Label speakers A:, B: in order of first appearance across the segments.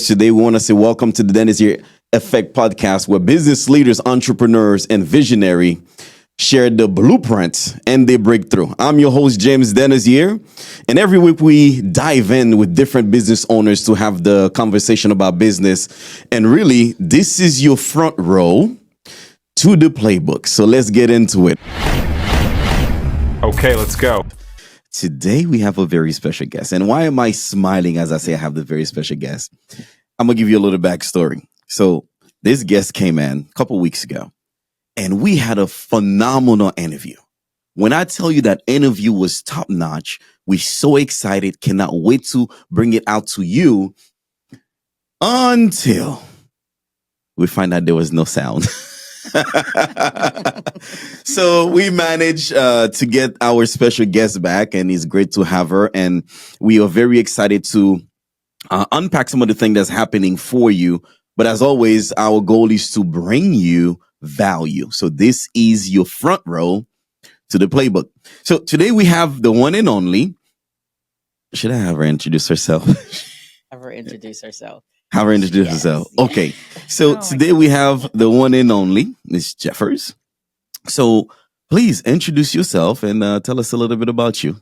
A: Today, we want to say welcome to the Dennis Year Effect podcast, where business leaders, entrepreneurs, and visionary share the blueprint and they break through. I'm your host, James Dennis here, and every week we dive in with different business owners to have the conversation about business. And really, this is your front row to the playbook. So let's get into it.
B: Okay, let's go.
A: Today, we have a very special guest. And why am I smiling as I say I have the very special guest? I'm going to give you a little backstory. So this guest came in a couple weeks ago, and we had a phenomenal interview. When I tell you that interview was top notch, we're so excited, cannot wait to bring it out to you until we find out there was no sound. So we managed to get our special guest back, and it's great to have her. And we are very excited to unpack some of the things that's happening for you. But as always, our goal is to bring you value. So this is your front row to the playbook. So today we have the one and only. Should I have her introduce herself?
C: Have her introduce herself.
A: Have her introduce herself. Okay. So today we have the one and only Miss Jeffers. So please introduce yourself and tell us a little bit about you.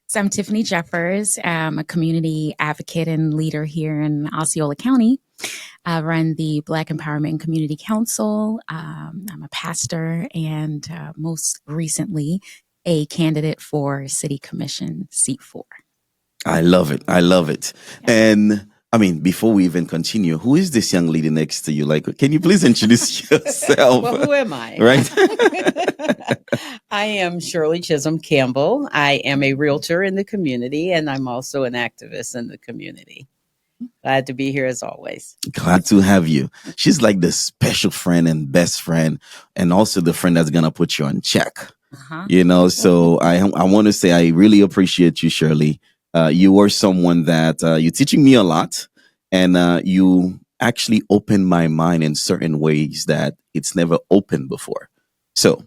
D: So I'm Tiffany Jeffers. I'm a community advocate and leader here in Osceola County. I run the Black Empowerment and Community Council. I'm a pastor and most recently a candidate for City Commission seat 4.
A: I love it. I love it. Yeah. And I mean, before we even continue, who is this young lady next to you? Like, can you please introduce yourself?
C: Well, who am I?
A: Right?
C: I am Shirley Chisholm Campbell. I am a realtor in the community, and I'm also an activist in the community. Glad to be here as always.
A: Glad to have you. She's like the special friend and best friend, and also the friend that's going to put you on check. You know, so I want to say I really appreciate you, Shirley. You are someone that you're teaching me a lot, and you actually open my mind in certain ways that it's never opened before. So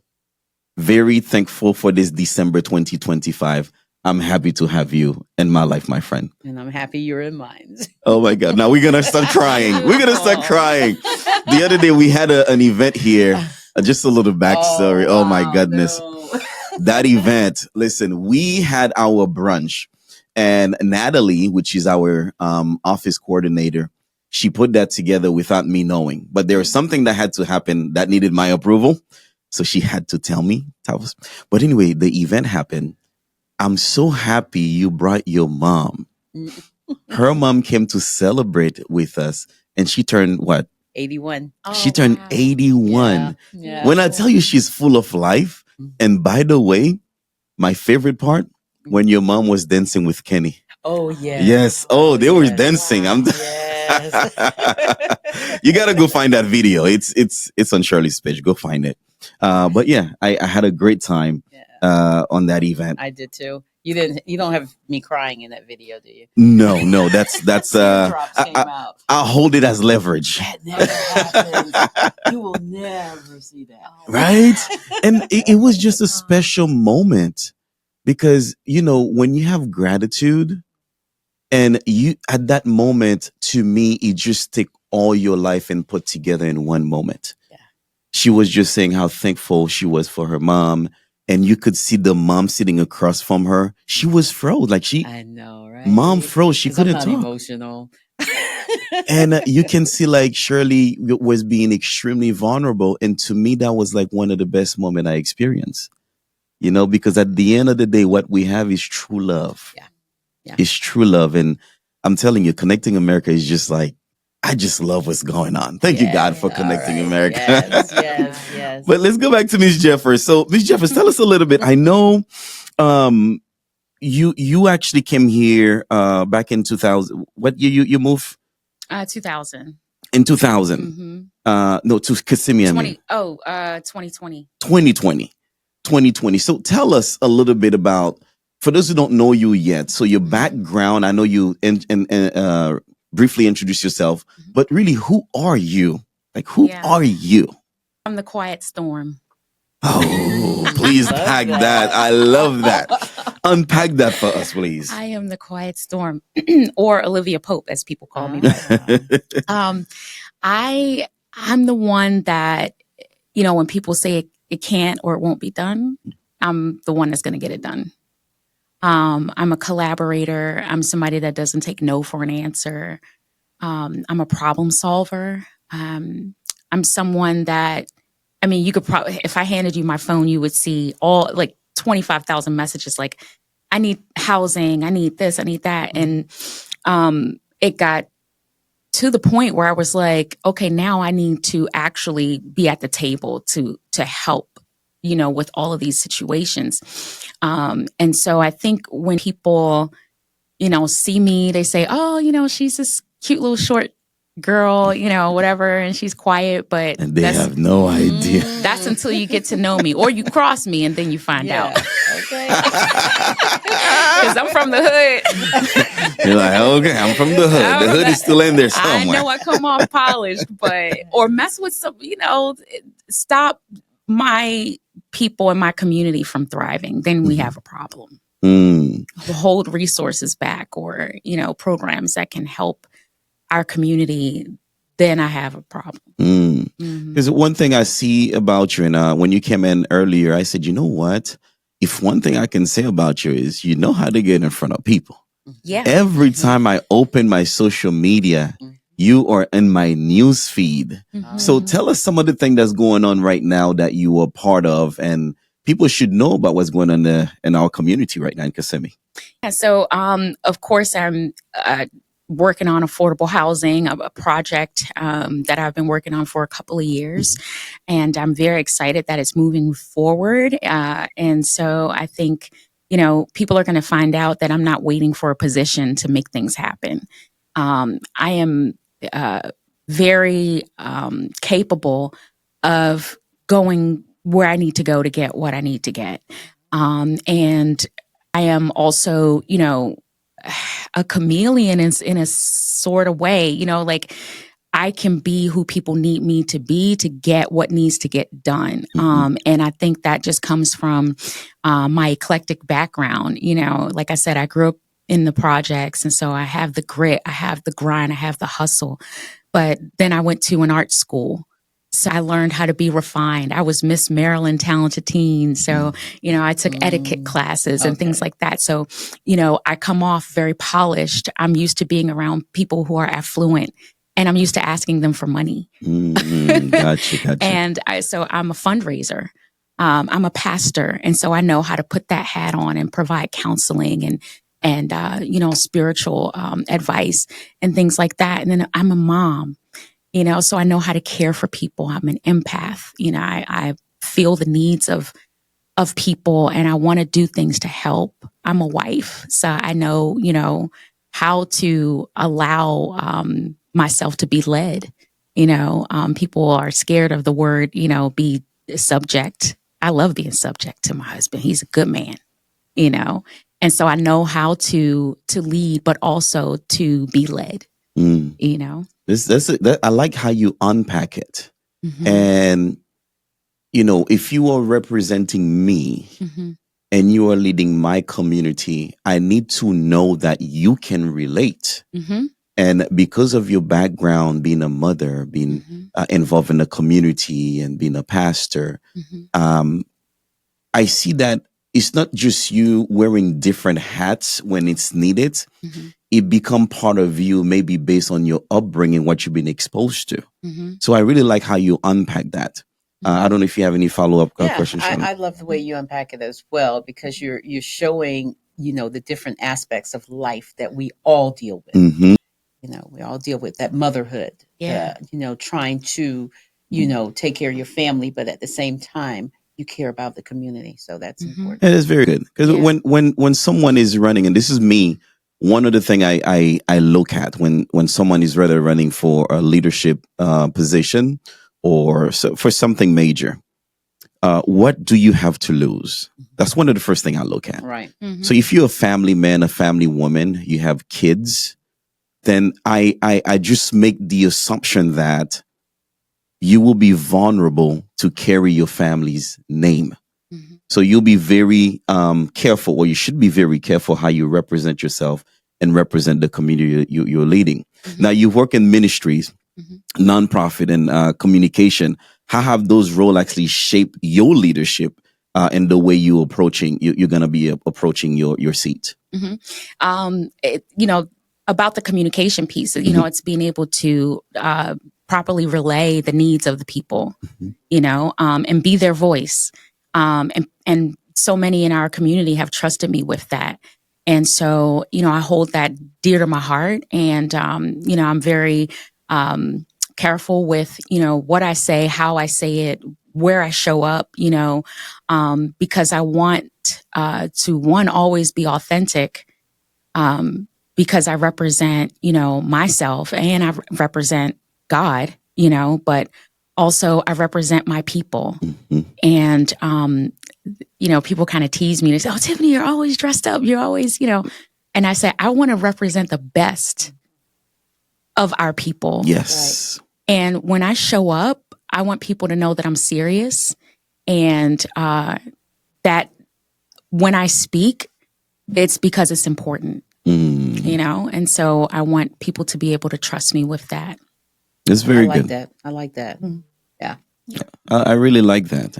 A: very thankful for this December 2025. I'm happy to have you in my life, my friend.
C: And I'm happy you're in mine.
A: Oh my God. Now we're going to start crying. We're going to start crying. The other day we had an event here. Just a little backstory. Oh my goodness. No. That event, listen, we had our brunch. And Natalie, which is our office coordinator, she put that together without me knowing. But there was something that had to happen that needed my approval. So she had to tell me. But anyway, the event happened. I'm so happy you brought your mom. Her mom came to celebrate with us. And she turned what?
C: 81.
A: She turned 81.
C: Yeah.
A: When I tell you she's full of life. And by the way, my favorite part, when your mom was dancing with Kenny.
C: Oh, yeah.
A: Yes. Oh, they were dancing.
C: Yes.
A: You got to go find that video. It's on Shirley's page. Go find it. But yeah, I had a great time on that event.
C: I did too. You don't have me crying in that video, do you?
A: No, that's I'll hold it as leverage.
C: That never happens. You will never see that.
A: Right? And it was just a special moment. Because, you know, when you have gratitude and you at that moment, to me, it just take all your life and put together in one moment. Yeah. She was just saying how thankful she was for her mom. And you could see the mom sitting across from her. She was froze. Like
C: I know, right?
A: Mom froze. She couldn't talk.
C: Emotional.
A: And you can see like Shirley was being extremely vulnerable. And to me, that was like one of the best moments I experienced. You know, because at the end of the day, what we have is true love. Yeah. It's true love. And I'm telling you, Connecting America is just like, I just love what's going on. Thank you, God, for Connecting America.
C: Yes.
A: But let's go back to Miss Jeffers. So, Miss Jeffers, tell us a little bit. I know you actually came here back in 2000. What year you moved?
D: 2000.
A: In 2000. No, to Kissimmee.
D: 2020.
A: 2020. So tell us a little bit about, for those who don't know you yet, so your background. I know you briefly introduced yourself, but really, who are you? Like, who are you?
D: I'm the quiet storm.
A: Oh, please tag that. I love that. Unpack that for us, please.
D: I am the quiet storm, or Olivia Pope, as people call me. Um, I'm the one that, when people say it can't or it won't be done, I'm the one that's going to get it done. I'm a collaborator. I'm somebody that doesn't take no for an answer. I'm a problem solver. I'm someone that, you could probably, if I handed you my phone, you would see all like 25,000 messages like, I need housing, I need this, I need that. And it got to the point where I was like, okay, now I need to actually be at the table to help, with all of these situations. And so I think when people, see me, they say, oh, she's this cute little short girl, whatever, and she's quiet, but
A: and they have no idea.
D: That's until you get to know me, or you cross me and then you find out.
C: Okay.
D: Because I'm from the hood.
A: You're like, okay, I'm from the hood. The hood is still in there somewhere.
D: I know I come off polished, or mess with some, stop my people in my community from thriving, then we have a problem. Hold resources back, or, programs that can help our community, then I have a problem.
A: Because one thing I see about you, and when you came in earlier, I said, you know what? If one thing I can say about you is you know how to get in front of people.
D: Yeah.
A: Every time I open my social media, you are in my news feed. So tell us some of the things that's going on right now that you are part of, and people should know about what's going on in our community right now in Kissimmee.
D: Yeah, so of course I'm working on affordable housing, a project that I've been working on for a couple of years. And I'm very excited that it's moving forward. And so I think, people are going to find out that I'm not waiting for a position to make things happen. I am very capable of going where I need to go to get what I need to get. And I am also, a chameleon in a sort of way, like I can be who people need me to be to get what needs to get done. And I think that just comes from my eclectic background. Like I said, I grew up in the projects. And so I have the grit, I have the grind, I have the hustle. But then I went to an art school. So I learned how to be refined. I was Miss Maryland Talented Teen. So, I took etiquette classes and things like that. So, I come off very polished. I'm used to being around people who are affluent, and I'm used to asking them for money.
A: Gotcha.
D: And so I'm a fundraiser. I'm a pastor. And so I know how to put that hat on and provide counseling and spiritual advice and things like that. And then I'm a mom. So I know how to care for people. I'm an empath. I feel the needs of people, and I want to do things to help. I'm a wife, so I know, how to allow myself to be led. People are scared of the word, be subject. I love being subject to my husband. He's a good man, and so I know how to lead, but also to be led.
A: I like how you unpack it. And, if you are representing me and you are leading my community, I need to know that you can relate. And because of your background, being a mother, being involved in the community and being a pastor, I see that it's not just you wearing different hats when it's needed. It become part of you, maybe based on your upbringing, what you've been exposed to. So I really like how you unpack that. I don't know if you have any follow-up questions.
C: I love the way you unpack it as well, because you're showing, the different aspects of life that we all deal with. We all deal with that motherhood. Trying to, take care of your family, but at the same time, you care about the community. So that's important.
A: It is very good. Because when someone is running, and this is me, one of the things I look at when someone is rather running for a leadership position or for something major, what do you have to lose? That's one of the first things I look at.
C: Right.
A: So if you're a family man, a family woman, you have kids, then I just make the assumption that you will be vulnerable to carry your family's name. So you'll be very careful, or you should be very careful how you represent yourself and represent the community you're leading. Now, you work in ministries, nonprofit, and communication. How have those roles actually shaped your leadership and the way you're going to be approaching your seat?
D: About the communication piece, it's being able to properly relay the needs of the people, and be their voice. And so many in our community have trusted me with that. And so, I hold that dear to my heart. And, I'm very careful with, what I say, how I say it, where I show up, because I want to, always be authentic, because I represent, myself, and I represent God, but also I represent my people. And, people kind of tease me. They say, "Oh, Tiffany, you're always dressed up. You're always, and I say, I want to represent the best of our people.
A: Yes.
D: Right. And when I show up, I want people to know that I'm serious, and that when I speak, it's because it's important, and so I want people to be able to trust me with that.
A: It's very good.
C: I like that. Yeah.
A: I really like that.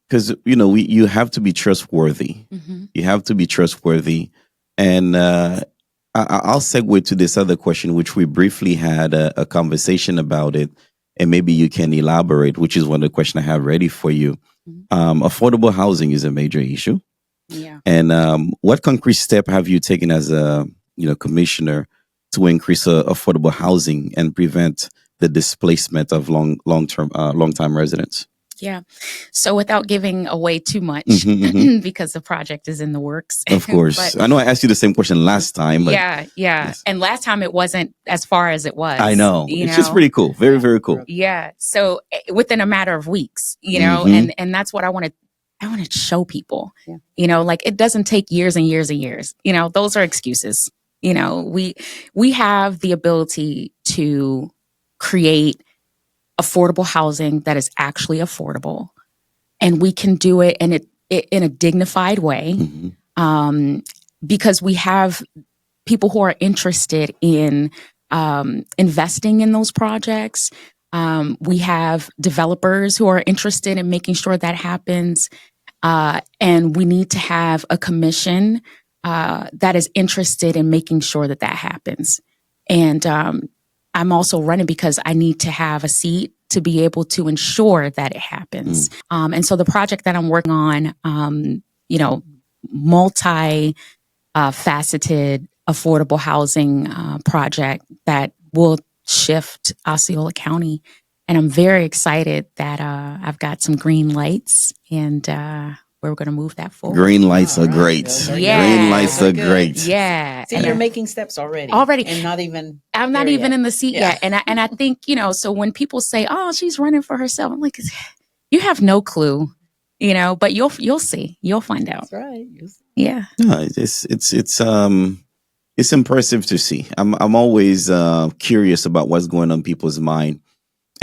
A: Because, you have to be trustworthy. You have to be trustworthy. And I'll segue to this other question, which we briefly had a conversation about it. And maybe you can elaborate, which is one of the questions I have ready for you. Affordable housing is a major issue.
D: Yeah.
A: And what concrete step have you taken as a commissioner to increase affordable housing and prevent the displacement of long-time residents?
D: Yeah. So without giving away too much, because the project is in the works.
A: Of course. I know I asked you the same question last time. But
D: yeah. Yes. And last time it wasn't as far as it was.
A: I know. It's just pretty cool. Very, very cool.
D: Yeah. So within a matter of weeks, and that's what I want to show people, like it doesn't take years and years and years. Those are excuses. We have the ability to create affordable housing that is actually affordable, and we can do it in a dignified way, because we have people who are interested in investing in those projects. We have developers who are interested in making sure that happens, and we need to have a commission that is interested in making sure that happens. And I'm also running because I need to have a seat to be able to ensure that it happens. And so the project that I'm working on, multi-faceted affordable housing project that will shift Osceola County. And I'm very excited that I've got some green lights, and we're going to move that forward.
A: Green lights are great.
D: Yeah.
A: Green lights are great.
D: Yeah.
C: See, you're making steps already.
D: And
C: I'm
D: not even in the seat yet. And I think, so when people say, "Oh, she's running for herself," I'm like, you have no clue, but you'll see. You'll find out.
C: That's right.
D: Yeah.
A: No, it's impressive to see. I'm always curious about what's going on in people's mind.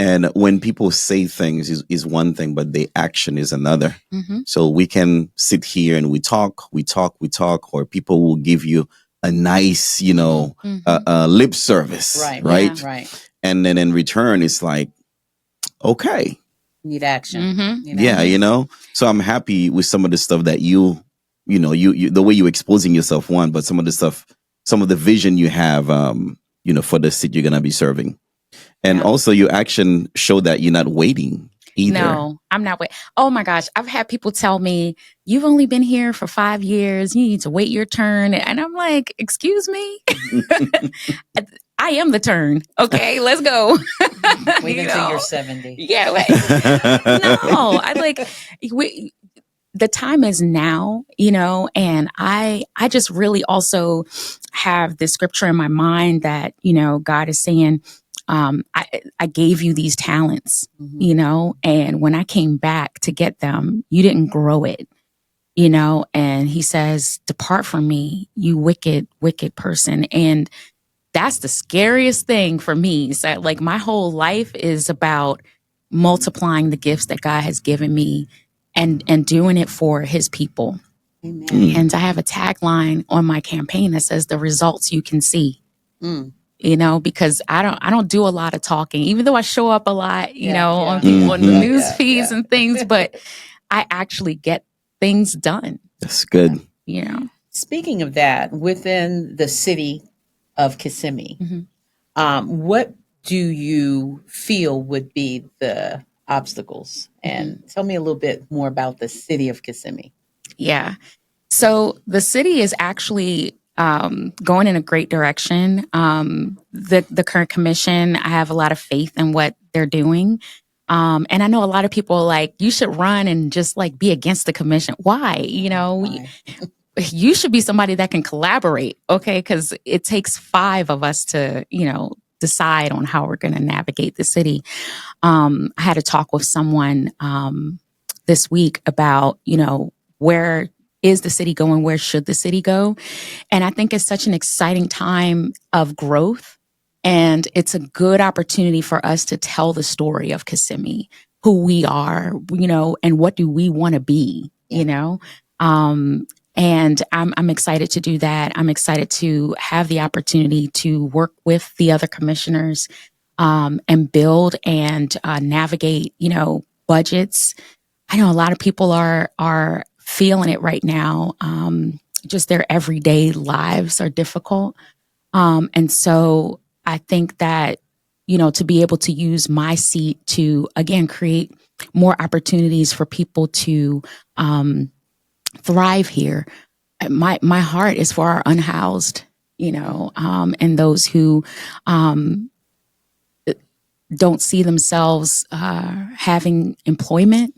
A: And when people say things is one thing, but the action is another. So we can sit here and we talk, or people will give you a nice, lip service. Right.
C: Yeah, right.
A: And then in return, it's like, okay.
C: Need action.
A: Yeah, So I'm happy with some of the stuff that you the way you're exposing yourself, but some of the stuff, some of the vision you have, for the seat you're going to be serving. And also your action show that you're not waiting either.
D: No, I'm not waiting. Oh my gosh. I've had people tell me, "You've only been here for 5 years. You need to wait your turn." And I'm like, excuse me? I am the turn. Okay, let's go.
C: Wait until you're 70.
D: Yeah. No, the time is now, and I just really also have this scripture in my mind that, God is saying, I gave you these talents, and when I came back to get them, you didn't grow it, and he says, "Depart from me, you wicked, wicked person." And that's the scariest thing for me. So my whole life is about multiplying the gifts that God has given me and doing it for his people.
C: Amen.
D: And I have a tagline on my campaign that says, the results you can see. You know, because I don't do a lot of talking, even though I show up a lot, on the news feeds and things, but I actually get things done.
A: That's good.
C: Speaking of that, within the city of Kissimmee, what do you feel would be the obstacles? And tell me a little bit more about the city of Kissimmee.
D: Yeah. So the city is actually going in a great direction. The current commission, I have a lot of faith in what they're doing. And I know a lot of people like, you should run and just like be against the commission. Why? You should be somebody that can collaborate. Okay. Because it takes 5 of us to, decide on how we're going to navigate the city. I had a talk with someone this week about, where is the city going? Where should the city go? And I think it's such an exciting time of growth. And it's a good opportunity for us to tell the story of Kissimmee, who we are, and what do we want to be, and I'm excited to do that. I'm excited to have the opportunity to work with the other commissioners and build and navigate, budgets. I know a lot of people are feeling it right now. Just their everyday lives are difficult. And so I think that, to be able to use my seat to, again, create more opportunities for people to thrive here. My heart is for our unhoused, and those who don't see themselves having employment.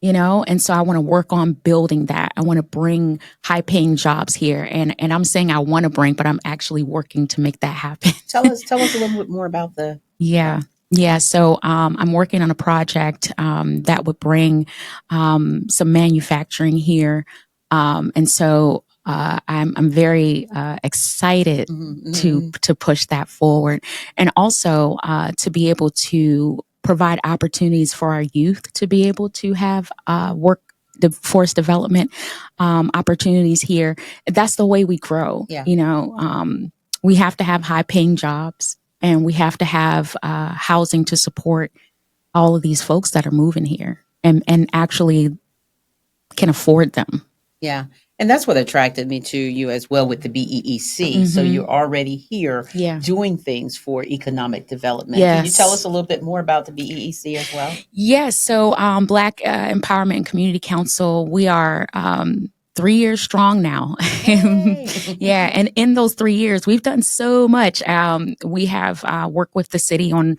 D: And so I want to work on building that. I want to bring high-paying jobs here, and I'm saying I want to bring, but I'm actually working to make that happen.
C: Tell us a little bit more about the.
D: Yeah. So I'm working on a project that would bring some manufacturing here, and so I'm very excited to push that forward, and also to be able to provide opportunities for our youth to be able to have workforce development opportunities here. That's the way we grow. We have to have high-paying jobs, and we have to have housing to support all of these folks that are moving here and actually can afford them.
C: Yeah. And that's what attracted me to you as well with the BEEC. So you're already here doing things for economic development.
D: Yes.
C: Can you tell us a little bit more about the BEEC as well?
D: Yes. So Black Empowerment and Community Council, we are 3 years strong now. Yeah. And in those 3 years, we've done so much. We have worked with the city on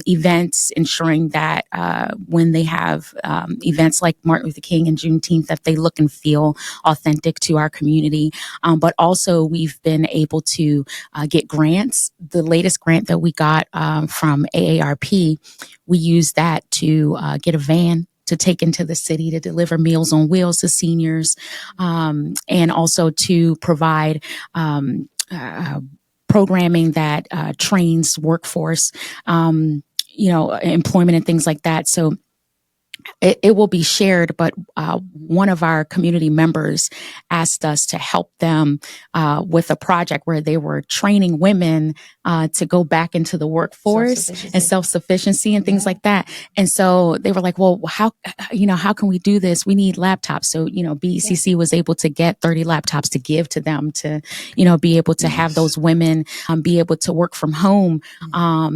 D: events, ensuring that when they have events like Martin Luther King and Juneteenth, that they look and feel authentic to our community. But also we've been able to get grants. The latest grant that we got from AARP, we used that to get a van to take into the city to deliver Meals on Wheels to seniors, and also to provide programming that trains workforce, employment and things like that. So it will be shared, but one of our community members asked us to help them with a project where they were training women to go back into the workforce and self-sufficiency and things like that. And so they were like, well, how can we do this? We need laptops. So, BECC was able to get 30 laptops to give to them to, be able to have those women be able to work from home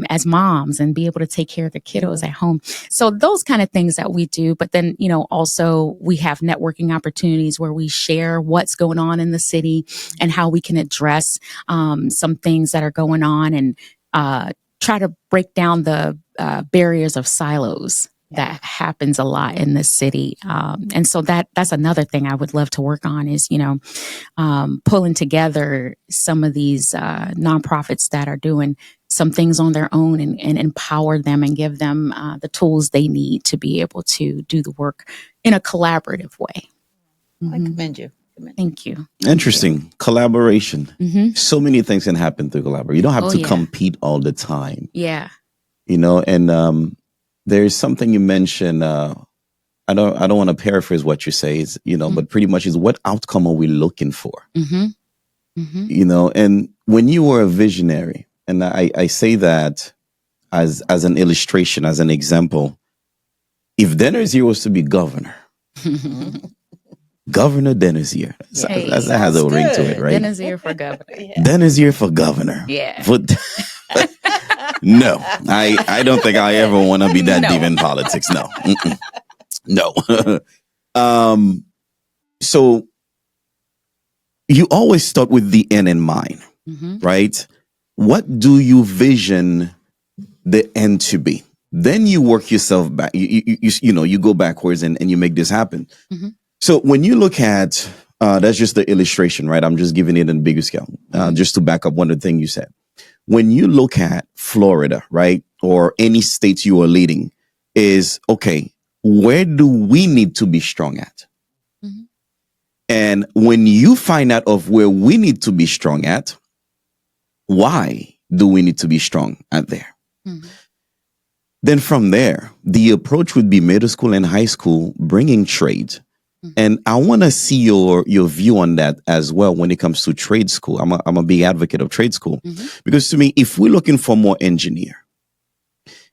D: as moms and be able to take care of their kiddos at home. So those kind of things that we do. But then, also we have networking opportunities where we share what's going on in the city and how we can address some things that are going on and try to break down the barriers of silos that happens a lot in this city. And so that's another thing I would love to work on is, pulling together some of these nonprofits that are doing some things on their own and empower them and give them the tools they need to be able to do the work in a collaborative way.
C: I commend you.
D: Thank you.
A: Interesting. Collaboration. So many things can happen through collaboration. You don't have to compete all the time.
D: Yeah.
A: And there's something you mentioned I don't want to paraphrase what you say, is, but pretty much is, what outcome are we looking for? And when you were a visionary, and I say that as an illustration, as an example, if Dennerzier was to be governor, Governor Dennerzier, that has a ring to it, right?
D: Dennerzier for governor.
A: Dennerzier for governor.
D: Yeah.
A: No, I don't think I ever want to be that deep in politics. No. No. So you always start with the end in mind, right? What do you vision the end to be? Then you work yourself back. You go backwards and you make this happen. So when you look at that's just the illustration, right? I'm just giving it in a bigger scale, just to back up one of the things you said. When you look at Florida, right, or any states you are leading, is okay, where do we need to be strong at? And when you find out of where we need to be strong at, why do we need to be strong at there? Then from there, the approach would be middle school and high school, bringing trades. And I want to see your view on that as well when it comes to trade school. I'm a big advocate of trade school, because to me, if we're looking for more engineer,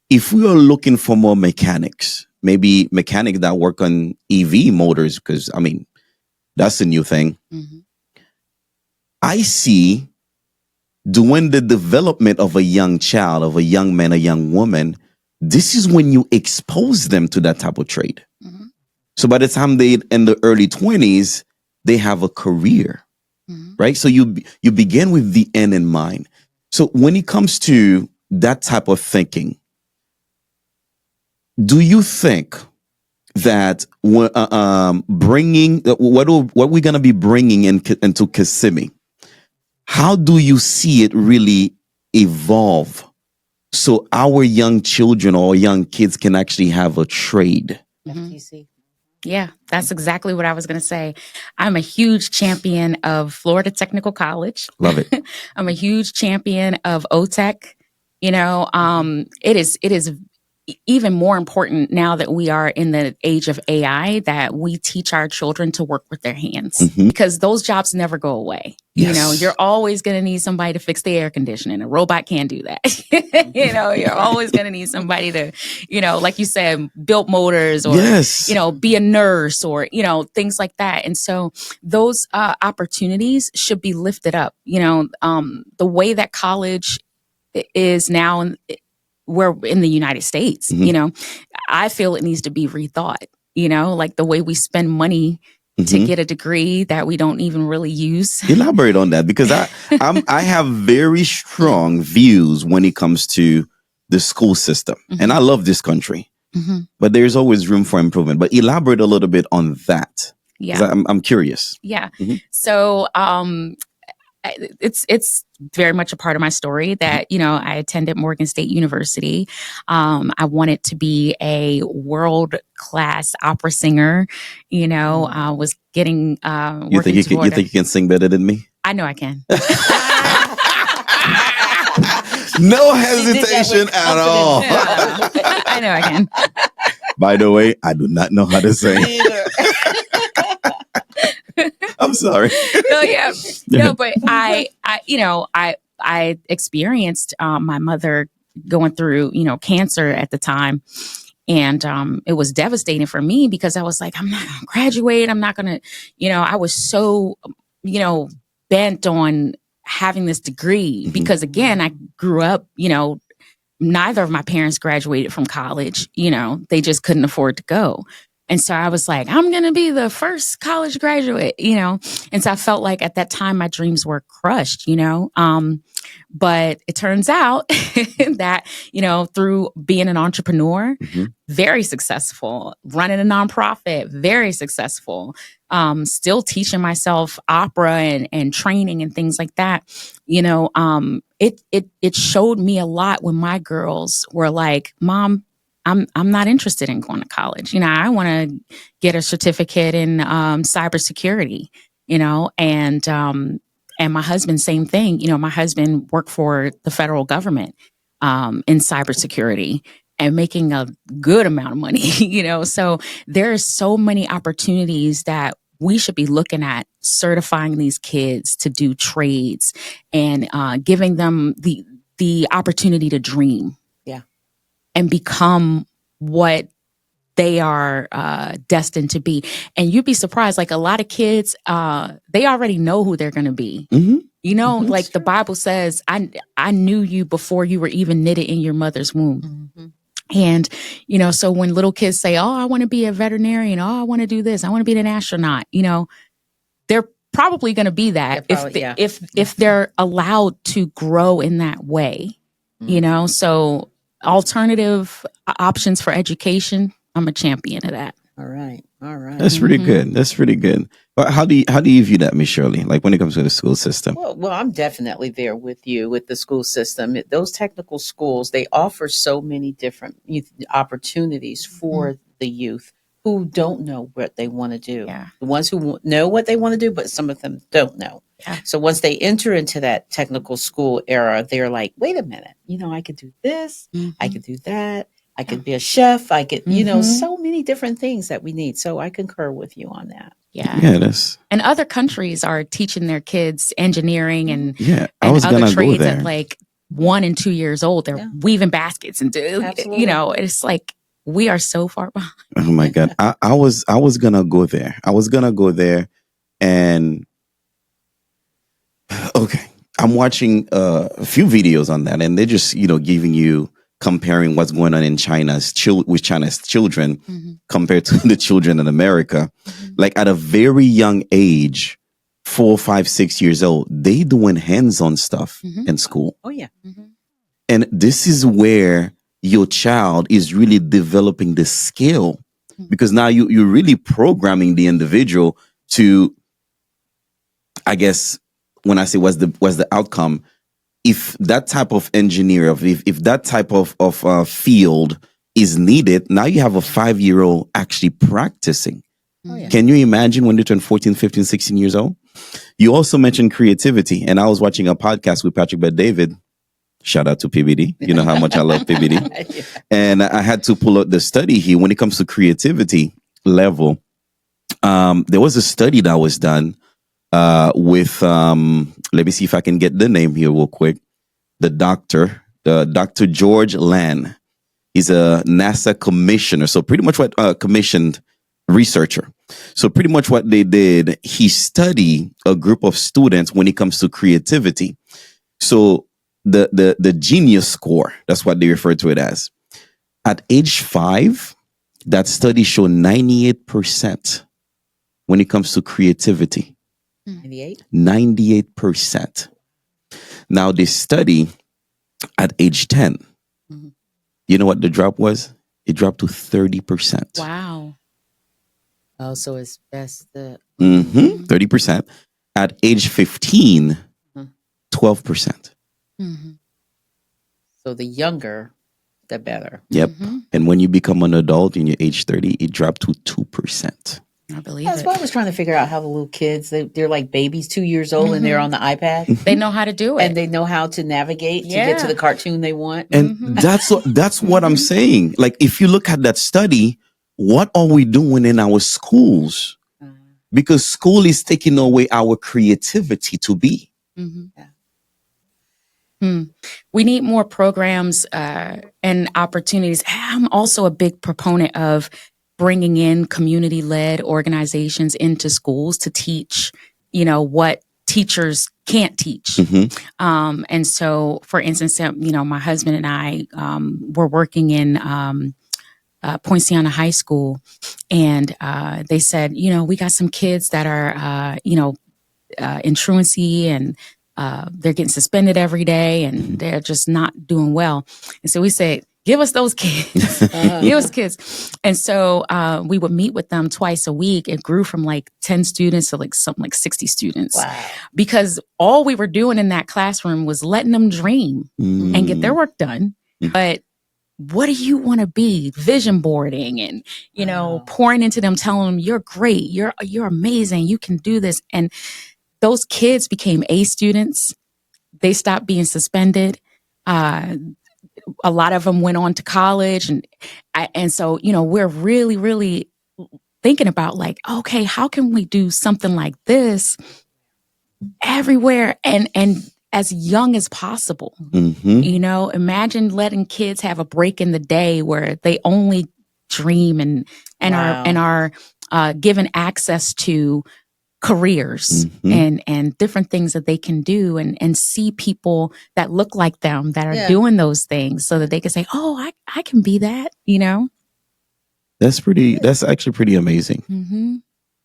A: if we are looking for more mechanics, maybe mechanics that work on EV motors, because I mean, that's a new thing. I see during the development of a young child, of a young man, a young woman, this is when you expose them to that type of trade. So by the time they in the early 20s, they have a career, right? So you begin with the end in mind. So when it comes to that type of thinking, do you think that bringing what we're going to be bringing into Kissimmee, how do you see it really evolve so our young children or young kids can actually have a trade?
C: FTC.
D: Yeah, that's exactly what I was going to say. I'm a huge champion of Florida Technical College.
A: Love it.
D: I'm a huge champion of OTech. It is even more important now that we are in the age of AI that we teach our children to work with their hands, because those jobs never go away.
A: Yes.
D: You're always going to need somebody to fix the air conditioning. A robot can't do that. You're always going to need somebody to, like you said, build motors or, be a nurse or, things like that. And so those opportunities should be lifted up. The way that college is now, we're in the United States, I feel it needs to be rethought, like the way we spend money to get a degree that we don't even really use.
A: Elaborate on that, because I have very strong views when it comes to the school system, and I love this country, but there's always room for improvement. But elaborate a little bit on that. Yeah, I'm curious.
D: Yeah. So, it's very much a part of my story that, I attended Morgan State University. I wanted to be a world-class opera singer. I was getting,
A: you think you can sing better than me?
D: I know I can.
A: No hesitation at all.
D: Yeah, I know I can.
A: By the way, I do not know how to sing. I'm sorry. No, but I experienced my mother going through, cancer at the time. And it was devastating for me because I was like, I'm not going to graduate. I'm not going to, I was so, bent on having this degree because, again, I grew up, neither of my parents graduated from college. They just couldn't afford to go. And so I was like, I'm going to be the first college graduate, And so I felt like at that time my dreams were crushed, But it turns out that, through being an entrepreneur, very successful, running a nonprofit, very successful, still teaching myself opera and training and things like that, it showed me a lot when my girls were like, Mom, I'm not interested in going to college. I want to get a certificate in cybersecurity, and my husband, same thing. My husband worked for the federal government in cybersecurity.
D: and making a good amount of money, So there are so many opportunities that we should be looking at certifying these kids to do trades and giving them the opportunity to dream.
C: Yeah.
D: And become what they are destined to be. And you'd be surprised, like a lot of kids, they already know who they're going to be.
A: Mm-hmm.
D: Like the Bible says, I knew you before you were even knitted in your mother's womb. And, so when little kids say, oh, I want to be a veterinarian, oh, I want to do this, I want to be an astronaut, they're probably going to be that if they're allowed to grow in that way, so alternative options for education, I'm a champion of that.
C: All right.
A: That's pretty good. That's pretty good. But how do you view that, Miss Shirley? Like when it comes to the school system?
C: Well, I'm definitely there with you with the school system. Those technical schools, they offer so many different opportunities for the youth who don't know what they want to do.
D: Yeah.
C: The ones who know what they want to do, but some of them don't know.
D: Yeah.
C: So once they enter into that technical school era, they're like, wait a minute, I could do this, I could do that. I could be a chef. I could, so many different things that we need. So I concur with you on that.
D: Yeah. And other countries are teaching their kids engineering and other trades at like 1 and 2 years old. They're weaving baskets and it's like we are so far behind.
A: Oh my God. I was gonna go there. And okay. I'm watching a few videos on that, and they're just, giving you comparing what's going on in China's children compared to the children in America. Like at a very young age, 4, 5, 6 years old, they doing hands-on stuff in school.
C: Oh yeah.
A: And this is where your child is really developing the skill, because now you're really programming the individual to, I guess, when I say what's the outcome, if that type of engineer, if that type of field is needed, now you have a 5-year-old actually practicing.
C: Oh, yeah.
A: Can you imagine when they turn 14, 15, 16 years old? You also mentioned creativity, and I was watching a podcast with Patrick Bet-David. Shout out to PBD. You know how much I love PBD.
C: Yeah.
A: And I had to pull out the study here when it comes to creativity level. There was a study that was done with, let me see if I can get the name here real quick. Dr. George Land. He's a NASA commissioner. So pretty much what commissioned researcher. So pretty much what they did, he studied a group of students when it comes to creativity. So the genius score, that's what they refer to it as. At age 5, that study showed 98% when it comes to creativity.
C: 98?
A: 98%. Now they study at age 10. You know what the drop was? It dropped to 30%.
D: Wow.
C: Oh, so it's best the
A: 30%. At age 15, 12%.
C: So the younger, the better.
A: Yep. And when you become an adult in your age 30, it dropped to 2%.
D: I believe
C: That's why I was trying to figure out how the little kids, they're like babies, 2 years old, and they're on the iPad.
D: They know how to do it.
C: And they know how to navigate to get to the cartoon they want.
A: And that's what I'm saying. Like, if you look at that study, what are we doing in our schools? Because school is taking away our creativity to be.
D: We need more programs and opportunities. I'm also a big proponent of bringing in community-led organizations into schools to teach, what teachers can't teach. And so, for instance, my husband and I were working in Poinciana High School, and they said, we got some kids that are, in truancy, and they're getting suspended every day, and they're just not doing well. And so we said, give us those kids. Give us kids. And so we would meet with them twice a week. It grew from like 10 students to like something like 60 students.
C: Wow.
D: Because all we were doing in that classroom was letting them dream and get their work done. But what do you want to be? Vision boarding and, pouring into them, telling them you're great, you're amazing, you can do this. And those kids became A students. They stopped being suspended. a lot of them went on to college. And so, we're really, really thinking about like, okay, how can we do something like this everywhere and as young as possible? Imagine letting kids have a break in the day where they only dream and are given access to careers and different things that they can do and see people that look like them that are doing those things so that they can say, oh, I can be that,
A: That's actually pretty amazing.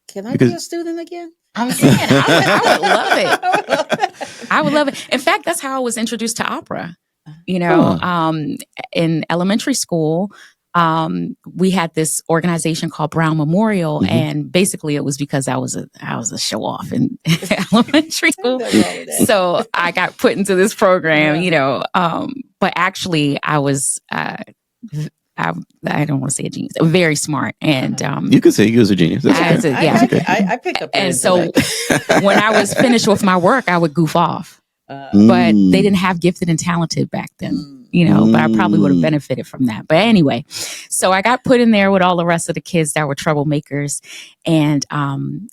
C: Can I be a student again?
D: I'm saying I would love it. I would love it. In fact, that's how I was introduced to opera. In elementary school, we had this organization called Brown Memorial, and basically it was because I was a show off in elementary school. So I got put into this program, but actually I was I don't want to say a genius, very smart, and
A: you could say you was a genius. That's okay.
C: I picked up.
D: And so when I was finished with my work, I would goof off. But they didn't have gifted and talented back then, but I probably would have benefited from that. But anyway, so I got put in there with all the rest of the kids that were troublemakers. And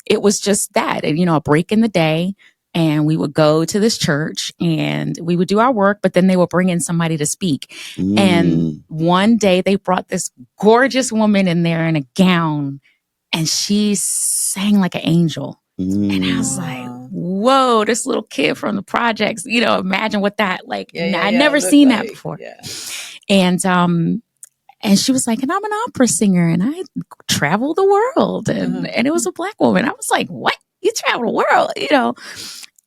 D: it was just that, a break in the day. And we would go to this church and we would do our work, but then they would bring in somebody to speak. And one day they brought this gorgeous woman in there in a gown and she sang like an angel. And I was like, whoa, this little kid from the projects, imagine what that, I'd never seen that before. Yeah. And she was like, and I'm an opera singer and I travel the world. And it was a Black woman. I was like, what? You travel the world,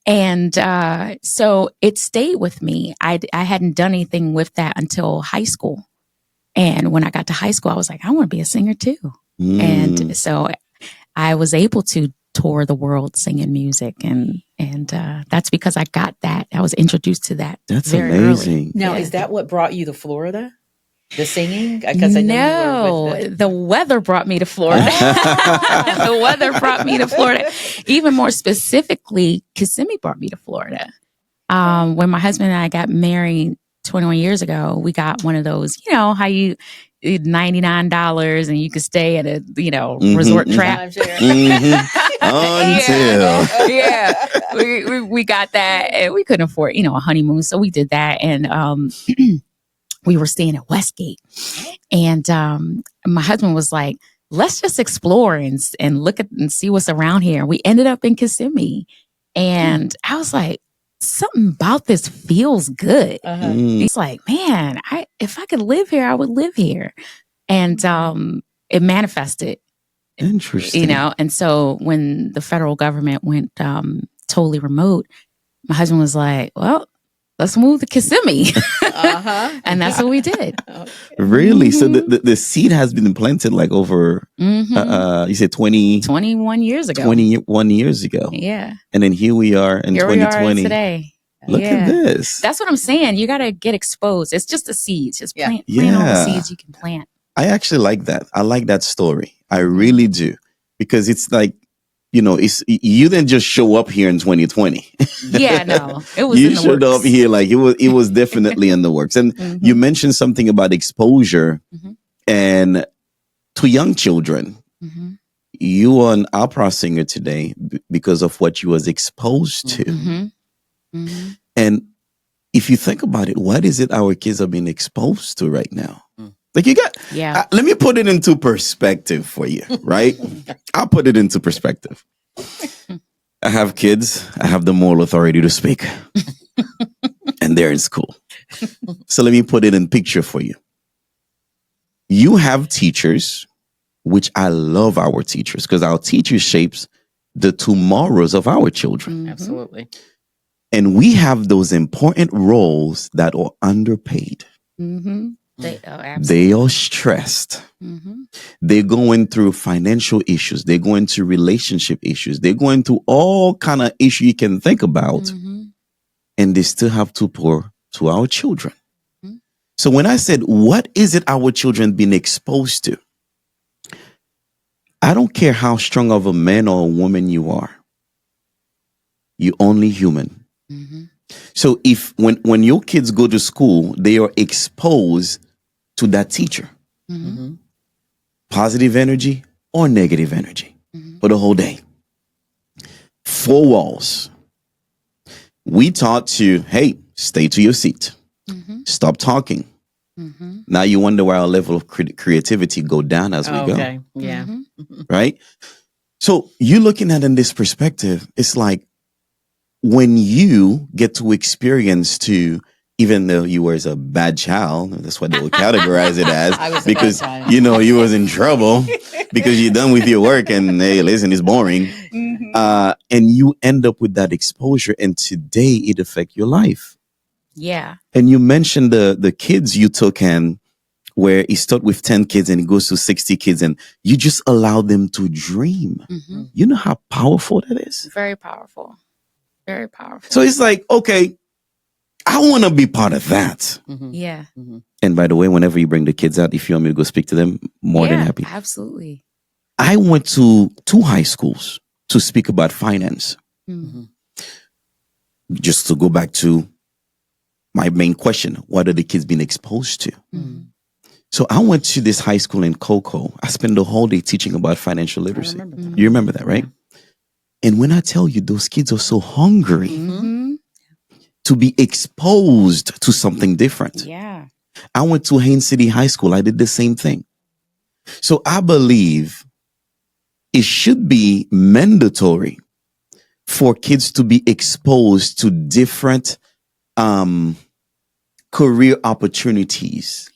D: And so it stayed with me. I hadn't done anything with that until high school. And when I got to high school, I was like, I want to be a singer too. And so I was able to tour the world singing music. And that's because I got that. I was introduced to that.
A: That's
D: very
A: amazing.
D: Early.
C: Now, is that what brought you to Florida? The singing? Because
D: the weather brought me to Florida. The weather brought me to Florida. Even more specifically, Kissimmee brought me to Florida. When my husband and I got married 21 years ago, we got one of those, how you $99 and you could stay at a, resort trap. Until we got that and we couldn't afford, a honeymoon. So we did that. And, we were staying at Westgate and my husband was like, let's just explore and look at and see what's around here. We ended up in Kissimmee and I was like, something about this feels good. He's like, man, if I could live here, I would live here. And it manifested.
A: Interesting.
D: And so when the federal government went totally remote, my husband was like, well, let's move to Kissimmee. And that's what we did.
A: Really? So the seed has been planted like over, you said
D: 21 years ago.
A: 21 years ago.
D: Yeah.
A: And then here we are in 2020.
D: We are today.
A: Look at this.
D: That's what I'm saying. You got to get exposed. It's just the seeds. Just plant all the seeds you can plant.
A: I actually like that. I like that story. I really do. Because it's like, you didn't just show up here in 2020.
D: Yeah, no, it was.
A: You showed up here like it was definitely in the works. And you mentioned something about exposure, and to young children. You are an opera singer today because of what you was exposed to. And if you think about it, what is it our kids are being exposed to right now? Like let me put it into perspective for you, right? I'll put it into perspective. I have kids. I have the moral authority to speak. And they're in school. So let me put it in picture for you. You have teachers, which I love our teachers because our teachers shapes the tomorrows of our children.
C: Absolutely.
A: And we have those important roles that are underpaid. They are stressed. They're going through financial issues. They're going through relationship issues. They're going through all kind of issues you can think about. And they still have to pour to our children. So when I said, what is it our children being exposed to? I don't care how strong of a man or a woman you are. You're only human. So if when your kids go to school, they are exposed to that teacher, positive energy or negative energy for the whole day. 4 walls. We taught to, hey, stay to your seat. Stop talking. Now you wonder why our level of creativity go down as we go.
C: Okay. Yeah.
A: Right? So you looking at it in this perspective, it's like when you get to experience to, even though you were a bad child, that's what they would categorize it as,
C: I was a
A: because
C: bad child.
A: you know you was in trouble because you're done with your work and hey, listen, it's boring, and you end up with that exposure, and today it affects your life.
D: Yeah.
A: And you mentioned the kids you took in, where he started with 10 kids and he goes to 60 kids, and you just allow them to dream. You know how powerful that is?
D: Very powerful. Very powerful.
A: So it's like, okay, I want to be part of that.
D: Yeah.
A: And by the way, whenever you bring the kids out, if you want me to go speak to them, more than happy.
D: Absolutely.
A: I went to 2 high schools to speak about finance. Just to go back to my main question, what are the kids being exposed to? So I went to this high school in Cocoa. I spent the whole day teaching about financial literacy. You remember that, right? And when I tell you, those kids are so hungry to be exposed to something different.
D: Yeah.
A: I went to Haines City High School. I did the same thing. So I believe it should be mandatory for kids to be exposed to different career opportunities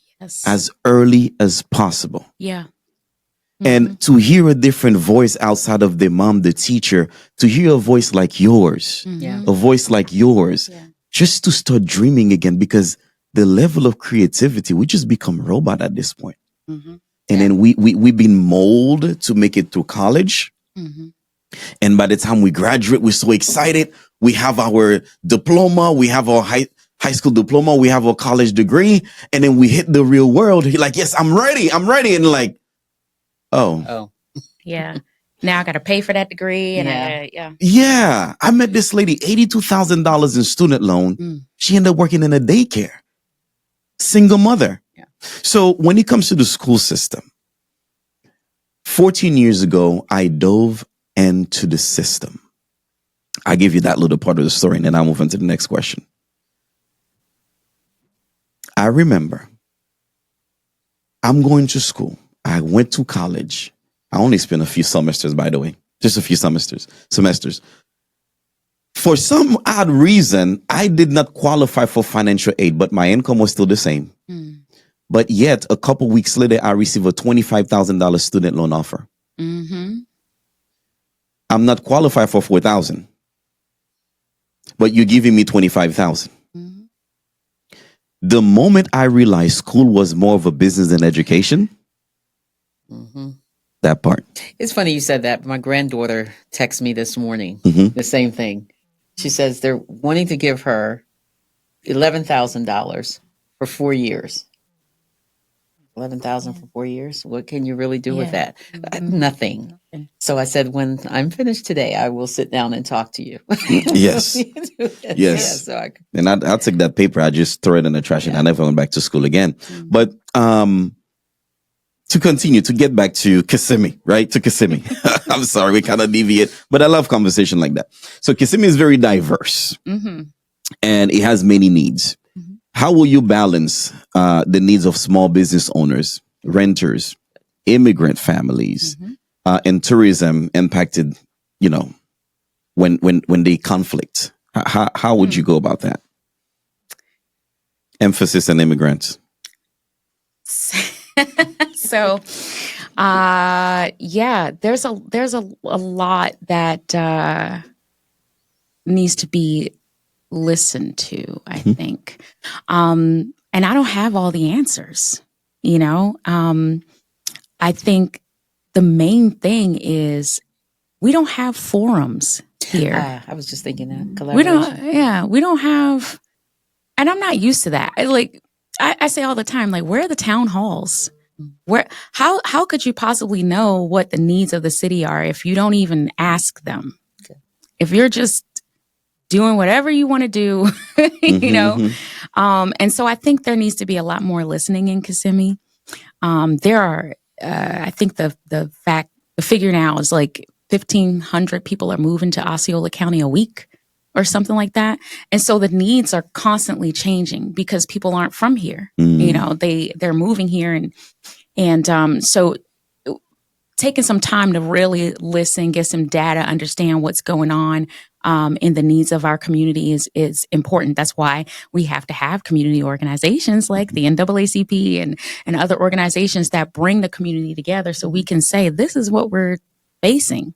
A: as early as possible.
D: Yeah.
A: And to hear a different voice outside of their mom, the teacher, to hear a voice like yours, a voice like yours, just to start dreaming again, because the level of creativity, we just become robot at this point. And then we've been molded to make it through college. And by the time we graduate, we're so excited. We have our diploma, we have our high school diploma, we have our college degree, and then we hit the real world. You're like, yes, I'm ready. And like, oh.
D: Yeah. Now I got to pay for that degree. And
A: Yeah. I met this lady, $82,000 in student loan. She ended up working in a daycare. Single mother. So when it comes to the school system, 14 years ago, I dove into the system. I give you that little part of the story, and then I'll move on to the next question. I remember I'm going to school. I went to college. I only spent a few semesters, by the way, just a few semesters. For some odd reason, I did not qualify for financial aid, but my income was still the same. But yet, a couple weeks later, I received a $25,000 student loan offer. I'm not qualified for $4,000, but you're giving me $25,000. The moment I realized school was more of a business than education, that part.
C: It's funny you said that. My granddaughter texted me this morning, the same thing. She says they're wanting to give her $11,000 for 4 years. 11,000 for 4 years. What can you really do with that? Nothing. So I said, when I'm finished today, I will sit down and talk to you.
A: Yes. Yes.
C: So
A: and I took that paper. I just threw it in the trash and I never went back to school again. But to continue, to get back to Kissimmee, right? To Kissimmee. I'm sorry, we kind of deviate, but I love conversation like that. So Kissimmee is very diverse and it has many needs. How will you balance the needs of small business owners, renters, immigrant families, and tourism impacted, when they conflict? How would you go about that? Emphasis on immigrants.
D: So, there's a lot that needs to be listened to, I think. And I don't have all the answers, I think the main thing is we don't have forums here.
C: I was just thinking that. Collaboration.
D: We don't have, and I'm not used to that. I say all the time, like, where are the town halls? How could you possibly know what the needs of the city are if you don't even ask them? If you're just doing whatever you want to do, you know? And so I think there needs to be a lot more listening in Kissimmee. There are, I think the figure now is like 1,500 people are moving to Osceola County a week or something like that. And so the needs are constantly changing because people aren't from here. You know, they're moving here. And so taking some time to really listen, get some data, understand what's going on in the needs of our community is important. That's why we have to have community organizations like the NAACP and other organizations that bring the community together so we can say, this is what we're facing.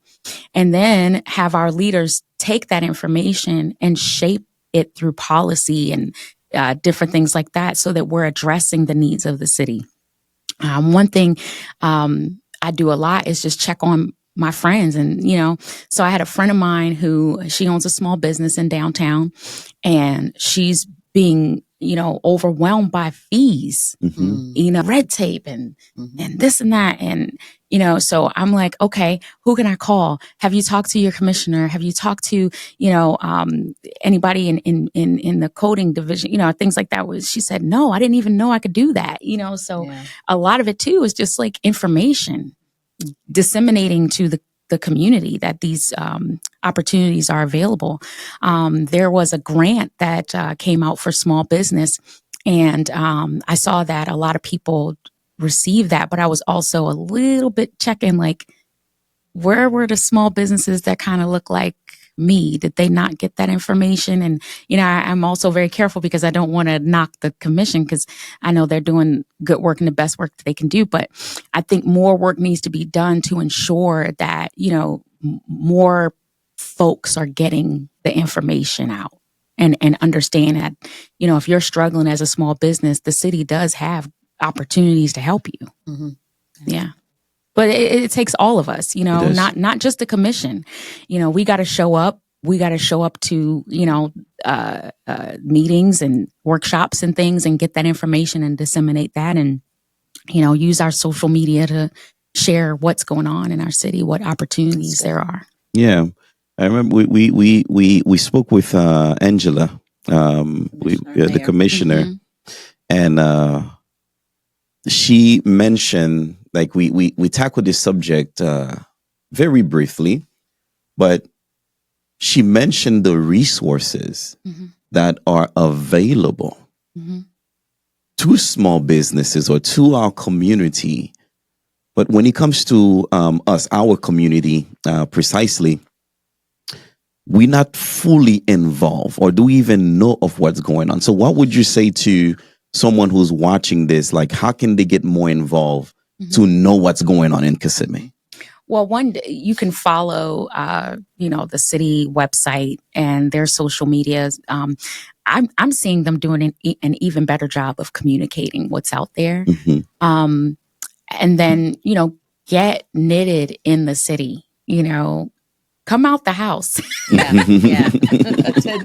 D: And then have our leaders take that information and shape it through policy and different things like that so that we're addressing the needs of the city. One thing I do a lot is just check on my friends. And, you know, so I had a friend of mine who she owns a small business in downtown and she's being, you know, overwhelmed by fees, you know, red tape and this and that. And, you know, so I'm like, okay, who can I call? Have you talked to your commissioner? Have you talked to, you know, anybody in the coding division, you know, things like that? She said, no, I didn't even know I could do that. You know, so a lot of it too is just like information disseminating to the community that these opportunities are available. There was a grant that came out for small business, and I saw that a lot of people received that, but I was also a little bit checking, like, where were the small businesses that kind of look like me? Did they not get that information? And, you know, I'm also very careful because I don't want to knock the commission because I know they're doing good work and the best work that they can do. But I think more work needs to be done to ensure that, you know, more folks are getting the information out and understand that, you know, if you're struggling as a small business, the city does have opportunities to help you. Yeah. But it takes all of us, you know, not just the commission. You know, we got to show up. We got to show up to, you know, meetings and workshops and things and get that information and disseminate that and, you know, use our social media to share what's going on in our city, what opportunities there are.
A: Yeah. I remember we spoke with Angela, the commissioner, and she mentioned, like, we tackled this subject very briefly, but she mentioned the resources that are available to small businesses or to our community. But when it comes to us, our community, precisely, we're not fully involved, or do we even know of what's going on? So what would you say to someone who's watching this? Like, how can they get more involved to know what's going on in Kissimmee?
D: Well, you can follow, you know, the city website and their social medias. I'm seeing them doing an even better job of communicating what's out there. And then, you know, get knitted in the city, you know, come out the house.
C: Attend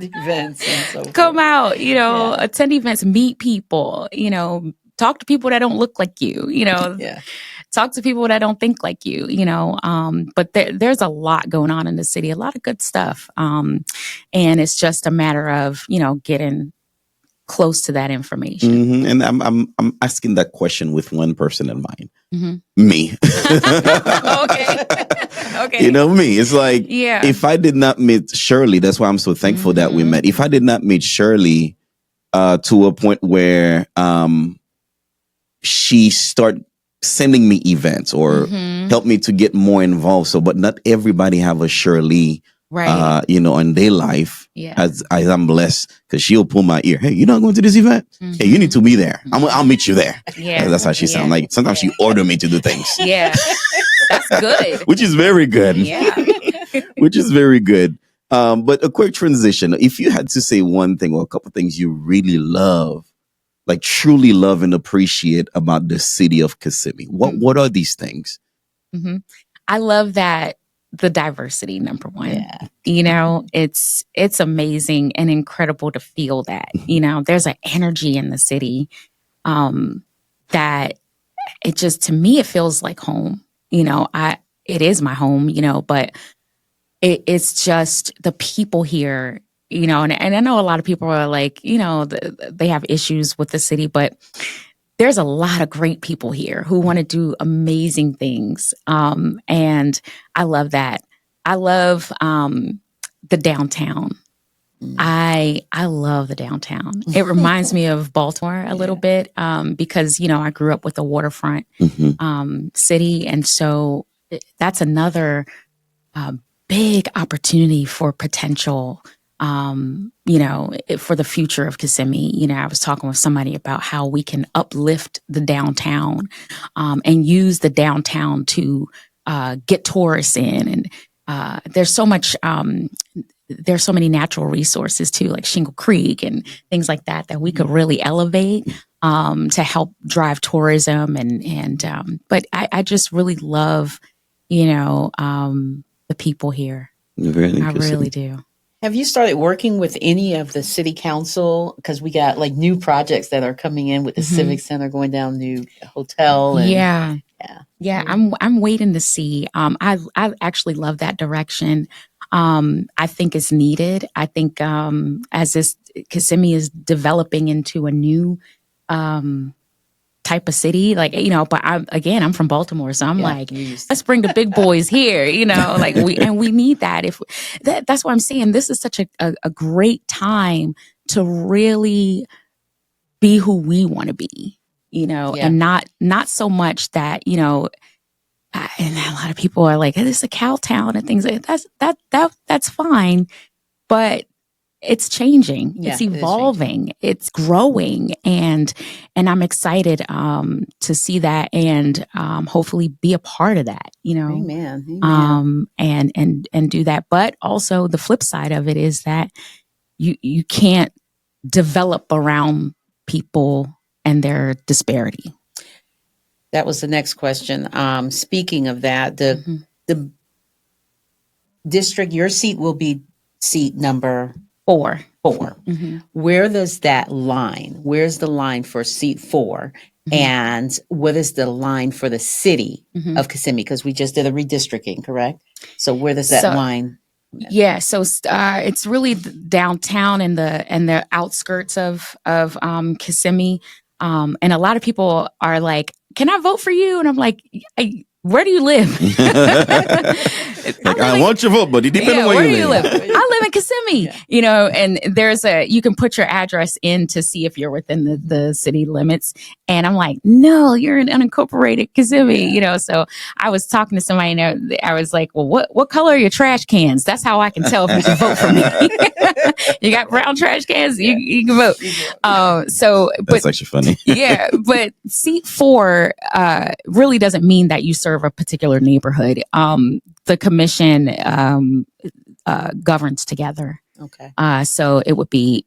C: events and so forth.
D: Come out, you know, attend events, meet people, you know, talk to people that don't look like you know, talk to people that don't think like you know. But there's a lot going on in the city, a lot of good stuff. And it's just a matter of, you know, getting close to that information.
A: And I'm asking that question with one person in mind. Me.
D: Okay.
A: You know, me. It's like, if I did not meet Shirley, that's why I'm so thankful that we met. If I did not meet Shirley to a point where she started sending me events or help me to get more involved. So, but not everybody have a Shirley, you know, in their life. As I'm blessed, because she'll pull my ear. Hey, you're not going to this event? Hey, you need to be there. I'll meet you there. That's how she sounds. Like, sometimes she order me to do things.
D: That's good.
A: Which is very good. Which is very good. But a quick transition. If you had to say one thing or a couple of things you really love, like truly love and appreciate about the city of Kissimmee, what are these things?
D: I love that the diversity, number one. You know, it's amazing and incredible to feel that. You know, there's an energy in the city that it just, to me, it feels like home. You know, it is my home, you know, but it's just the people here and I know a lot of people are like, they have issues with the city, but there's a lot of great people here who want to do amazing things. And I love that. I love the downtown. I love the downtown. It reminds me of Baltimore a little bit because, I grew up with a waterfront city. And so that's another big opportunity for potential, for the future of Kissimmee. I was talking with somebody about how we can uplift the downtown and use the downtown to get tourists in. And there's so much, there's so many natural resources too, like Shingle Creek and things like that we could really elevate to help drive tourism. But I just really love, the people here. I really do.
C: Have you started working with any of the city council? Because we got like new projects that are coming in with the Civic Center, going down new hotel. And,
D: yeah. I'm waiting to see. I actually love that direction. I think it's needed. I think as this Kissimmee is developing into a new type of city, but I'm from Baltimore, so I'm let's bring the big boys here, we need that. That's why I'm saying this is such a great time to really be who we want to be, and not so much that, and a lot of people are like, this is a cow town and things like that. That's fine, but it's changing. It's evolving. It's growing, and I'm excited to see that and hopefully be a part of that.
C: Amen.
D: And do that. But also the flip side of it is that you can't develop around people and their disparity.
C: That was the next question. Speaking of that, the district, your seat will be seat number
D: 4.
C: Where does that line? Where's the line for seat 4? And what is the line for the city of Kissimmee? Because we just did a redistricting, correct? So where does that line?
D: Yeah, so it's really downtown and the outskirts of Kissimmee. And a lot of people are like, "Can I vote for you?" And I'm like, where do you live?
A: I want your vote, but it depends on where you live.
D: I live in Kissimmee, and there's you can put your address in to see if you're within the city limits. And I'm like, no, you're in unincorporated Kissimmee, So I was talking to somebody and I was like, well, what color are your trash cans? That's how I can tell if you can vote for me. You got brown trash cans, you can vote.
A: That's actually funny.
D: Yeah, but seat 4 really doesn't mean that you serve a particular neighborhood. The commission governs together.
C: Okay.
D: So it would be,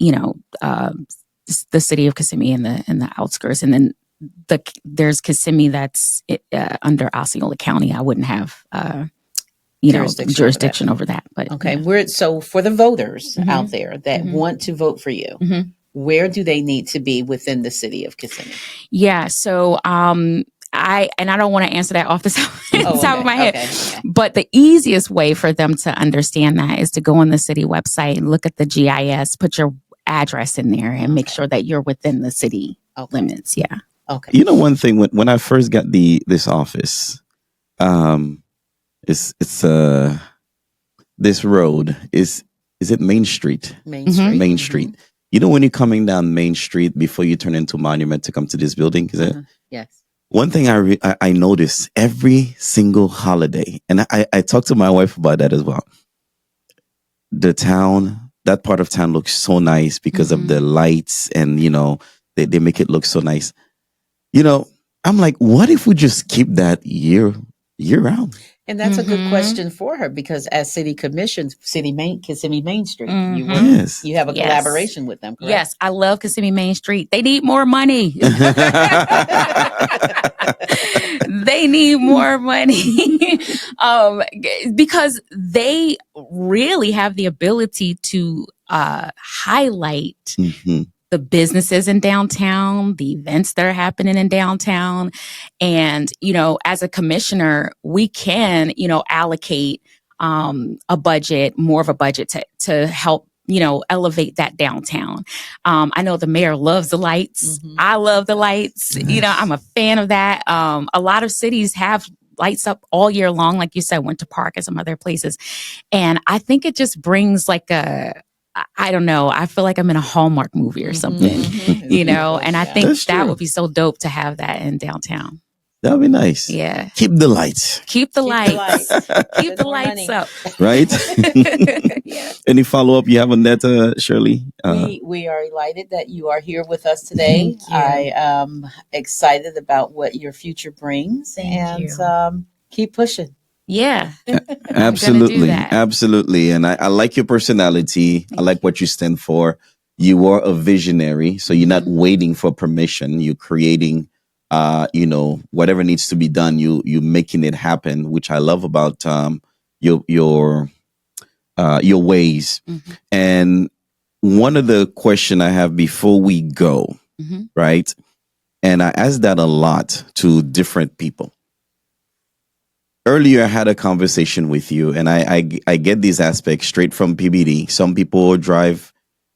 D: the city of Kissimmee and the outskirts, and then there's Kissimmee that's under Osceola County. I wouldn't have jurisdiction over that. But
C: okay, so for the voters out there that want to vote for you, where do they need to be within the city of Kissimmee?
D: Yeah. So I don't want to answer that off the top of my head, okay. But the easiest way for them to understand that is to go on the city website and look at the GIS, put your address in there, and make sure that you're within the city limits. Yeah.
C: Okay.
A: One thing when I first got this office, it's this road is it Main Street?
C: Main Street.
A: Main Street. When you're coming down Main Street before you turn into Monument to come to this building, is it?
C: Yes.
A: One thing I notice every single holiday, and I talked to my wife about that as well. The town, that part of town looks so nice because of the lights, and they make it look so nice. I'm like, what if we just keep that year round?
C: And that's a good question for her, because as city commission, Kissimmee Main Street, you have a collaboration with them, correct?
D: Yes, I love Kissimmee Main Street. They need more money. They need more money because they really have the ability to highlight the businesses in downtown, the events that are happening in downtown. And, as a commissioner, we can, allocate more of a budget to help elevate that downtown. I know the mayor loves the lights.
C: Mhm.
D: I love the lights. I'm a fan of that. A lot of cities have lights up all year long, like you said, Winter Park and some other places. And I think it just brings like I don't know. I feel like I'm in a Hallmark movie or something, and I think
A: That's
D: that
A: true.
D: would be so dope to have that in downtown.
A: That'd be nice.
D: Yeah.
A: Keep the lights.
D: Keep the lights. Keep
C: Good
D: the
C: more
D: lights
C: money.
D: up.
A: Right?
D: Yeah.
A: Any follow-up you have on that, Shirley?
C: We are delighted that you are here with us today.
D: Thank you.
C: I am excited about what your future brings.
D: Thank you.
C: Keep pushing.
D: Yeah.
A: Absolutely.
D: that.
A: Absolutely. And I like your personality. I like what you stand for. You are a visionary. So you're not waiting for permission. You're creating, whatever needs to be done. You making it happen, which I love about your ways.
D: Mhm.
A: And one of the question I have before we go,
D: Mhm.
A: right? And I ask that a lot to different people. Earlier, I had a conversation with you, and I get these aspects straight from PBD. Some people drive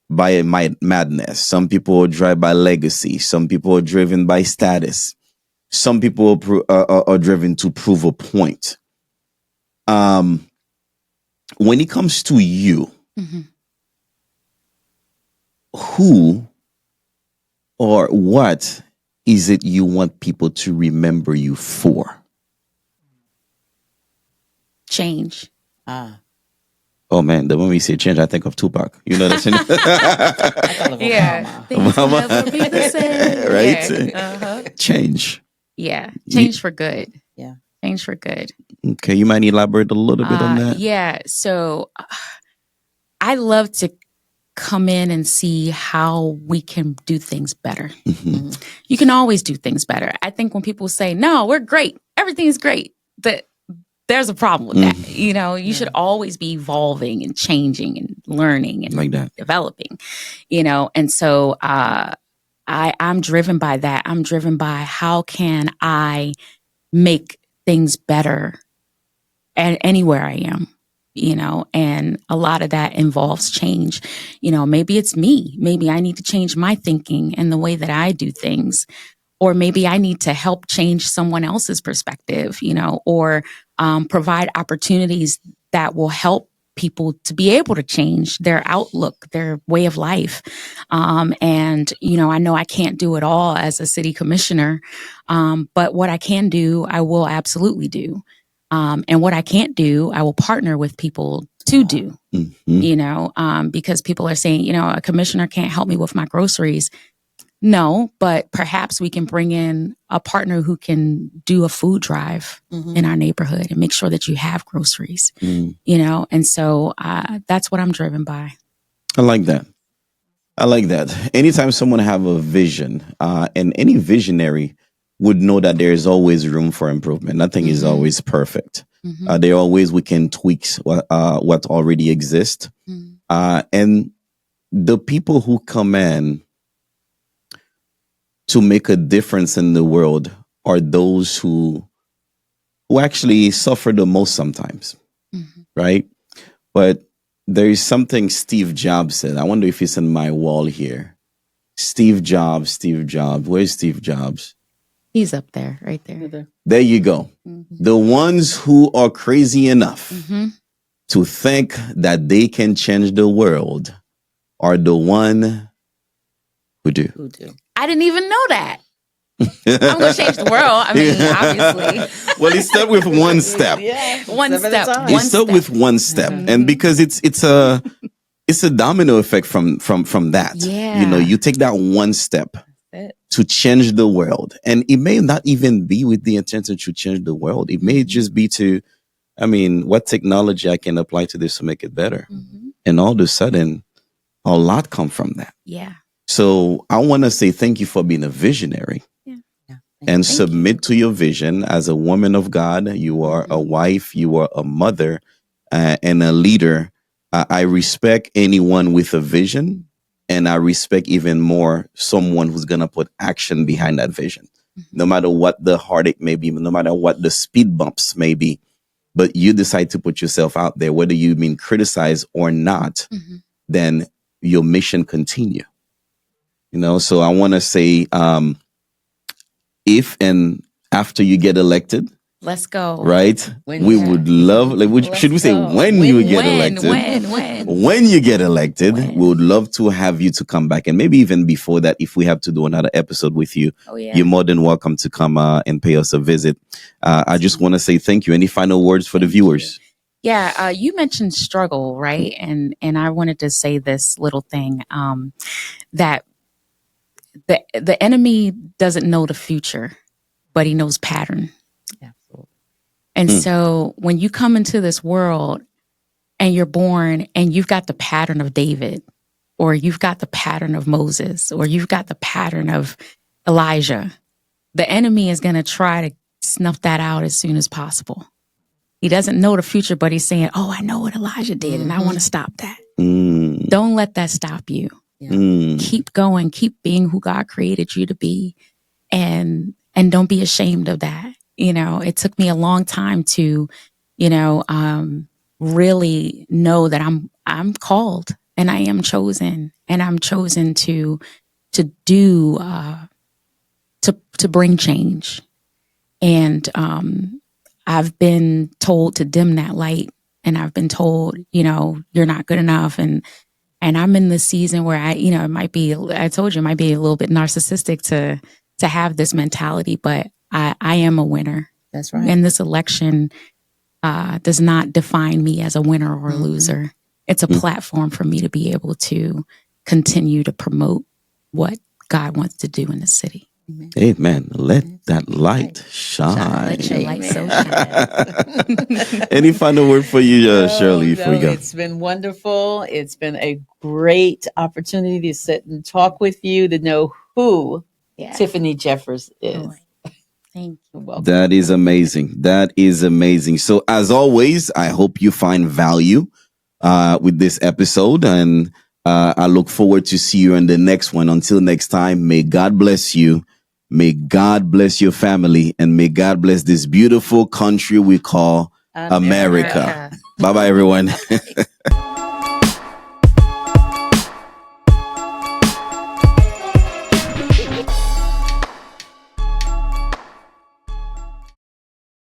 A: by madness. Some people drive by legacy. Some people are driven by status. Some people are driven to prove a point. When it comes to you,
D: Mhm.
A: who or what is it you want people to remember you for?
D: Change.
A: Oh man, the moment we say change, I think of Tupac. You know that saying?
C: I thought of Obama.
D: Things will
A: Mama.
D: never be the same.
A: Right?
D: Yeah. Uh-huh.
A: Change.
D: Yeah. Change for good.
C: Yeah.
D: Change for good.
A: Okay, you might elaborate a little bit on that.
D: Yeah. So I love to come in and see how we can do things better.
A: Mm-hmm.
D: You can always do things better. I think when people say, no, we're great, everything's great, there's a problem with that. You should always be evolving and changing and learning and
A: Like that.
D: developing, and so I'm driven by that. I'm driven by how can I make things better anywhere I am, and a lot of that involves change. Maybe it's me. Maybe I need to change my thinking and the way that I do things. Or maybe I need to help change someone else's perspective, or provide opportunities that will help people to be able to change their outlook, their way of life. And, I know I can't do it all as a city commissioner, but what I can do, I will absolutely do. And what I can't do, I will partner with people to do, because people are saying, a commissioner can't help me with my groceries. No, but perhaps we can bring in a partner who can do a food drive in our neighborhood and make sure that you have groceries, and so that's what I'm driven by.
A: I like that. Anytime someone have a vision, and any visionary would know that there is always room for improvement. Nothing is always perfect. There are ways we can tweak what already exists. And the people who come in to make a difference in the world are those who actually suffer the most sometimes, right? But there is something Steve Jobs said. I wonder if it's in my wall here. Steve Jobs. Where's Steve Jobs?
D: He's up there, right there.
A: There you go. The ones who are crazy enough to think that they can change the world are the one who do.
D: I didn't even know that. I'm going to change the world. I mean, obviously.
A: Well, he started with one step.
D: One step.
A: He started with one step, and because it's a domino effect from that.
D: Yeah.
A: You take that one step to change the world, and it may not even be with the intention to change the world. It may just be what technology I can apply to this to make it better, and all of a sudden, a lot come from that.
D: Yeah.
A: So I want to say thank you for being a visionary. And submit to your vision as a woman of God. You are a wife, you are a mother, and a leader. I respect anyone with a vision, and I respect even more someone who's going to put action behind that vision. No matter what the heartache may be, no matter what the speed bumps may be, but you decide to put yourself out there, whether you've been criticized or not. then your mission continue. So I want to say, if and after you get elected,
D: let's go.
A: Right? We would love, should we say when you get elected? When you get elected, we would love to have you to come back. And maybe even before that, if we have to do another episode with you, you're more than welcome to come and pay us a visit. I just want to say thank you. Any final words for the viewers?
D: Yeah, you mentioned struggle, right? And I wanted to say this little thing, that the enemy doesn't know the future, but he knows pattern.
C: Absolutely.
D: And so when you come into this world and you're born and you've got the pattern of David, or you've got the pattern of Moses, or you've got the pattern of Elijah, the enemy is going to try to snuff that out as soon as possible. He doesn't know the future, but he's saying, oh, I know what Elijah did, and I want to stop that. Don't let that stop you. Keep going, keep being who God created you to be, and don't be ashamed of that. It took me a long time to, really know that I'm called and I am chosen, and I'm chosen to do, to bring change. And, I've been told to dim that light, and I've been told, you're not good enough. And I'm in this season where it might be, I told you, it might be a little bit narcissistic to have this mentality, but I am a winner.
C: That's right.
D: And this election does not define me as a winner or a loser. It's a platform for me to be able to continue to promote what God wants to do in the city.
A: Amen. Let that light shine.
D: Let your light so shine.
A: Any final word for you, Shirley, before we go?
C: It's been wonderful. It's been a great opportunity to sit and talk with you, to know who Tiffany Jeffers is.
D: Thank you.
C: Welcome.
A: That is amazing. That is amazing. So as always, I hope you find value with this episode, and I look forward to see you in the next one. Until next time, may God bless you. May God bless your family, and may God bless this beautiful country we call America. Bye-bye, everyone.